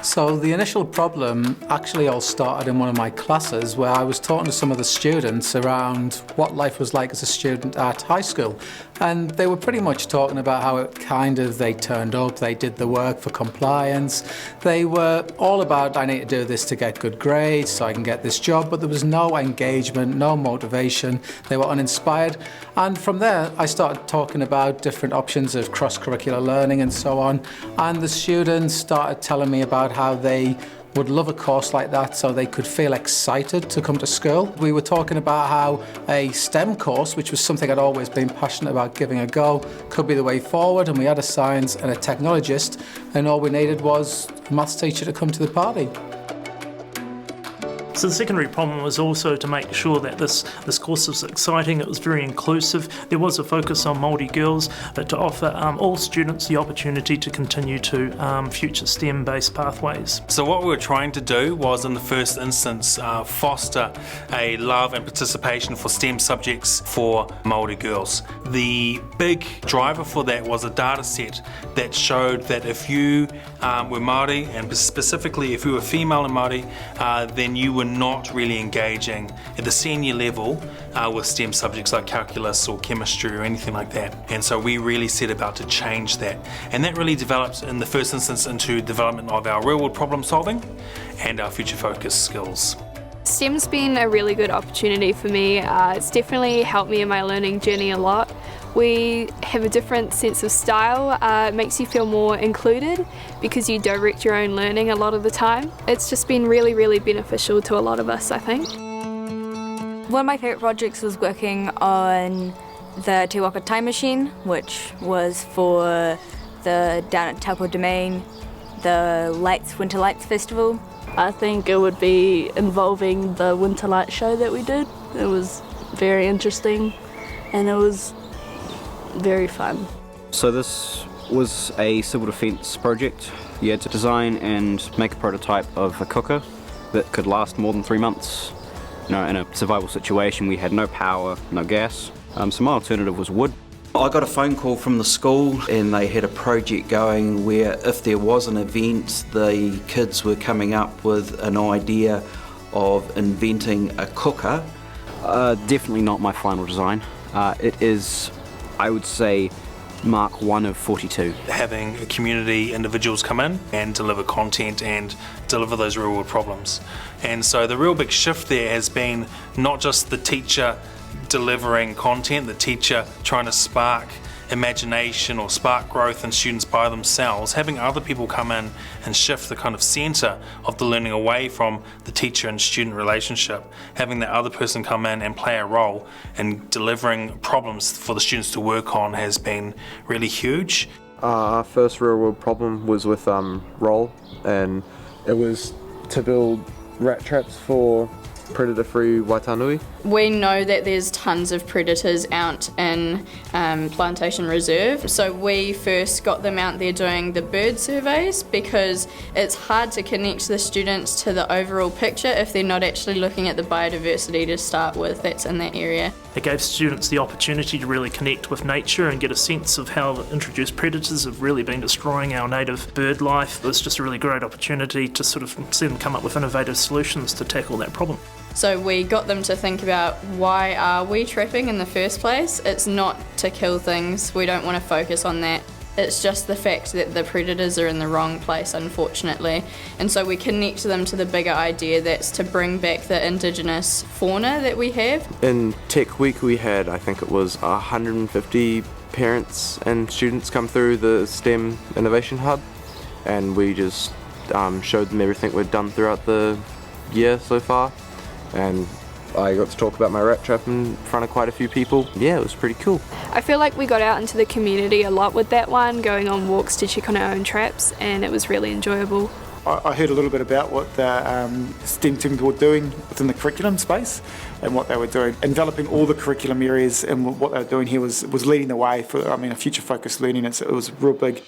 So the initial problem actually all started in one of my classes where I was talking to some of the students around what life was like as a student at high school. And they were pretty much talking about how they turned up, they did the work for compliance. They were all about, I need to do this to get good grades so I can get this job, but there was no engagement, no motivation. They were uninspired. And from there, I started talking about different options of cross-curricular learning and so on. And the students started telling me about how they would love a course like that so they could feel excited to come to school. We were talking about how a STEM course, which was something I'd always been passionate about giving a go, could be the way forward, and we had a science and a technologist, and all we needed was a maths teacher to come to the party. So the secondary problem was also to make sure that this course was exciting, it was very inclusive. There was a focus on Māori girls, but to offer all students the opportunity to continue to future STEM-based pathways. So what we were trying to do was, in the first instance, foster a love and participation for STEM subjects for Māori girls. The big driver for that was a data set that showed that if you were Māori, and specifically if you were female and Māori, then you were not really engaging at the senior level with STEM subjects like calculus or chemistry or anything like that. And so we really set about to change that. And that really developed in the first instance into development of our real world problem solving and our future focus skills. STEM's been a really good opportunity for me. It's definitely helped me in my learning journey a lot. We have a different sense of style. It makes you feel more included because you direct your own learning a lot of the time. It's just been really, really beneficial to a lot of us, I think. One of my favourite projects was working on the Te Waka time machine, which was for the down at Taupo Domain, the Winter Lights Festival. I think it would be involving the Winter Light show that we did. It was very interesting and it was very fun. So this was a civil defence project. You had to design and make a prototype of a cooker that could last more than 3 months. In a survival situation, we had no power, no gas, so my alternative was wood. I got a phone call from the school and they had a project going where if there was an event, the kids were coming up with an idea of inventing a cooker. Definitely not my final design. It is, I would say, Mark 1 of 42. Having a community individuals come in and deliver content and deliver those real world problems. And so the real big shift there has been not just the teacher delivering content, the teacher trying to spark imagination or spark growth in students by themselves, having other people come in and shift the kind of centre of the learning away from the teacher and student relationship, having that other person come in and play a role in delivering problems for the students to work on has been really huge. Our first real world problem was with roll, and it was to build rat traps for predator-free waitanui. We know that there's tons of predators out in Plantation Reserve, so we first got them out there doing the bird surveys because it's hard to connect the students to the overall picture if they're not actually looking at the biodiversity to start with that's in that area. It gave students the opportunity to really connect with nature and get a sense of how introduced predators have really been destroying our native bird life. It was just a really great opportunity to sort of see them come up with innovative solutions to tackle that problem. So we got them to think about, why are we trapping in the first place? It's not to kill things, we don't want to focus on that. It's just the fact that the predators are in the wrong place, unfortunately. And so we connect them to the bigger idea that's to bring back the indigenous fauna that we have. In Tech Week we had, I think it was 150 parents and students come through the STEM Innovation Hub, and we just showed them everything we've done throughout the year so far. And I got to talk about my rat trap in front of quite a few people. Yeah, it was pretty cool. I feel like we got out into the community a lot with that one, going on walks to check on our own traps, and it was really enjoyable. I heard a little bit about what the STEM teams were doing within the curriculum space and what they were doing. Enveloping all the curriculum areas, and what they were doing here was leading the way for, a future-focused learning. It was real big.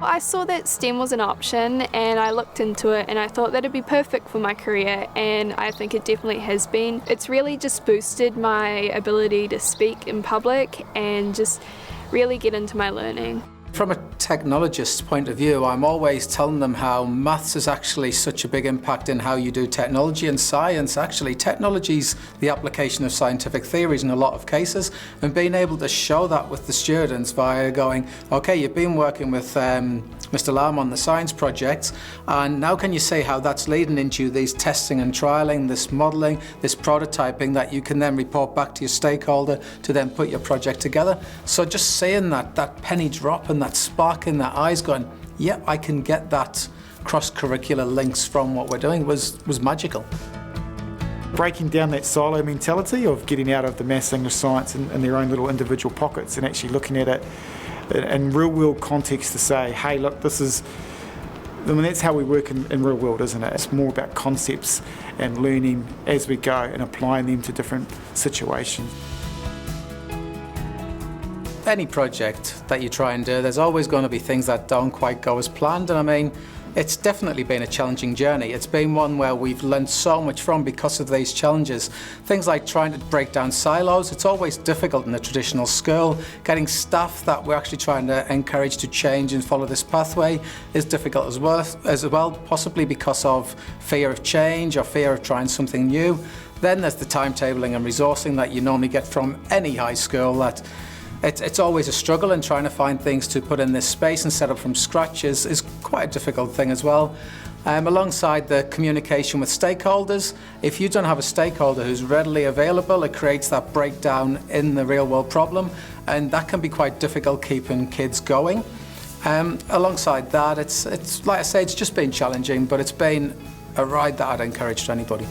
I saw that STEM was an option and I looked into it and I thought that it'd be perfect for my career, and I think it definitely has been. It's really just boosted my ability to speak in public and just really get into my learning. From a technologist's point of view, I'm always telling them how maths is actually such a big impact in how you do technology and science. Actually, technology's the application of scientific theories in a lot of cases, and being able to show that with the students via going, okay, you've been working with Mr. Lamb on the science projects, and now can you say how that's leading into these testing and trialling, this modelling, this prototyping that you can then report back to your stakeholder to then put your project together. So just seeing that penny drop and that spark in their eyes going, yeah, I can get that cross-curricular links from what we're doing was magical. Breaking down that silo mentality of getting out of the maths, English, science in their own little individual pockets and actually looking at it in real world context to say, hey, look, this is, I mean, that's how we work in real world, isn't it? It's more about concepts and learning as we go and applying them to different situations. Any project that you try and do, there's always going to be things that don't quite go as planned, and I mean, it's definitely been a challenging journey. It's been one where we've learned so much from because of these challenges. Things like trying to break down silos, it's always difficult in a traditional school. Getting staff that we're actually trying to encourage to change and follow this pathway is difficult as well, possibly because of fear of change or fear of trying something new. Then there's the timetabling and resourcing that you normally get from any high school. That it's always a struggle, and trying to find things to put in this space and set up from scratch is quite a difficult thing as well. Alongside the communication with stakeholders, if you don't have a stakeholder who's readily available, it creates that breakdown in the real world problem, and that can be quite difficult keeping kids going. Alongside that, it's like I say, it's just been challenging, but it's been a ride that I'd encourage to anybody.